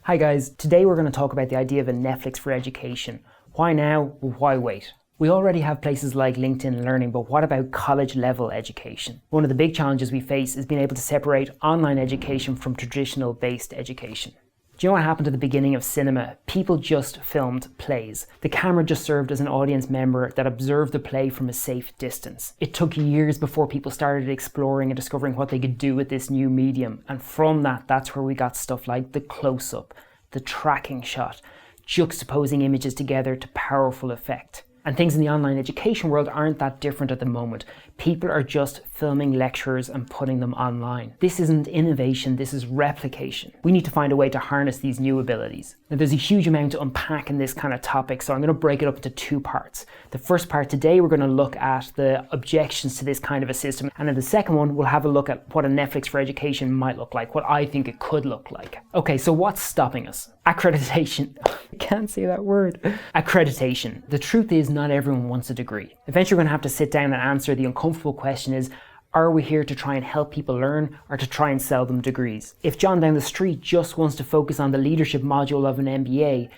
Hi guys, today we're going to talk about the idea of a Netflix for education. Why now? Why wait? We already have places like LinkedIn Learning, but what about college level education? One of the big challenges we face is being able to separate online education from traditional based education. Do you know what happened at the beginning of cinema? People just filmed plays. The camera just served as an audience member that observed the play from a safe distance. It took years before people started exploring and discovering what they could do with this new medium. And from that, that's where we got stuff like the close-up, the tracking shot, juxtaposing images together to powerful effect. And things in the online education world aren't that different at the moment. People are just filming lectures and putting them online. This isn't innovation, this is replication. We need to find a way to harness these new abilities. Now, there's a huge amount to unpack in this kind of topic, so I'm going to break it up into two parts. The first part today, we're going to look at the objections to this kind of a system. And in the second one, we'll have a look at what a Netflix for education might look like, what I think it could look like. Okay, so what's stopping us? Accreditation. I can't say that word. Accreditation. The truth is, not everyone wants a degree. Eventually, we're going to have to sit down and answer the uncomfortable question is, are we here to try and help people learn or to try and sell them degrees? If John down the street just wants to focus on the leadership module of an MBA,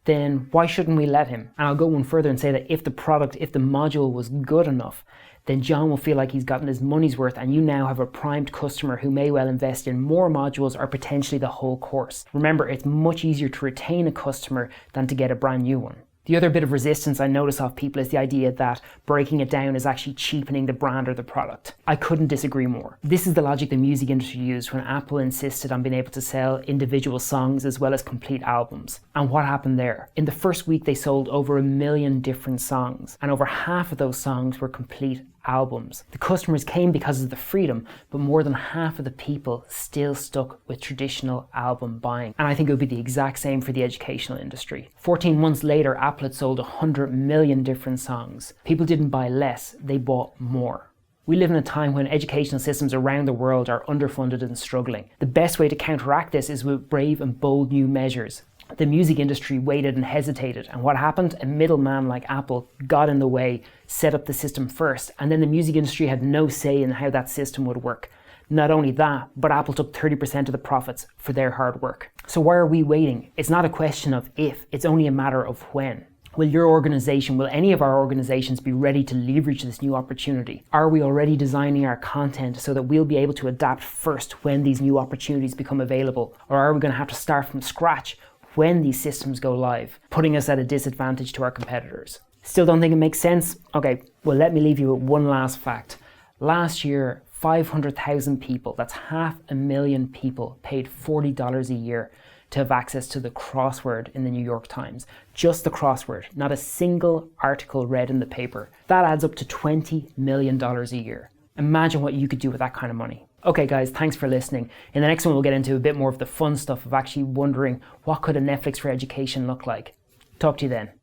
then why shouldn't we let him? And I'll go one further and say that if the module was good enough, then John will feel like he's gotten his money's worth and you now have a primed customer who may well invest in more modules or potentially the whole course. Remember, it's much easier to retain a customer than to get a brand new one. The other bit of resistance I notice off people is the idea that breaking it down is actually cheapening the brand or the product. I couldn't disagree more. This is the logic the music industry used when Apple insisted on being able to sell individual songs as well as complete albums. And what happened there? In the first week, they sold over 1 million different songs, and over half of those songs were complete albums. The customers came because of the freedom, but more than half of the people still stuck with traditional album buying. And I think it would be the exact same for the educational industry. 14 months later, Apple had sold 100 million different songs. People didn't buy less, they bought more. We live in a time when educational systems around the world are underfunded and struggling. The best way to counteract this is with brave and bold new measures. The music industry waited and hesitated, and what happened? A middleman like Apple got in the way, set up the system first, and then the music industry had no say in how that system would work. Not only that, but Apple took 30% of the profits for their hard work. So why are we waiting? It's not a question of if, it's only a matter of when. Will any of our organizations be ready to leverage this new opportunity? Are we already designing our content so that we'll be able to adapt first when these new opportunities become available? Or are we going to have to start from scratch when these systems go live, putting us at a disadvantage to our competitors? Still don't think it makes sense? Okay, well, let me leave you with one last fact. Last year, 500,000 people, that's 500,000 people, paid $40 a year to have access to the crossword in the New York Times. Just the crossword, not a single article read in the paper. That adds up to $20 million a year. Imagine what you could do with that kind of money. Okay guys, thanks for listening. In the next one, we'll get into a bit more of the fun stuff of actually wondering what could a Netflix for education look like. Talk to you then.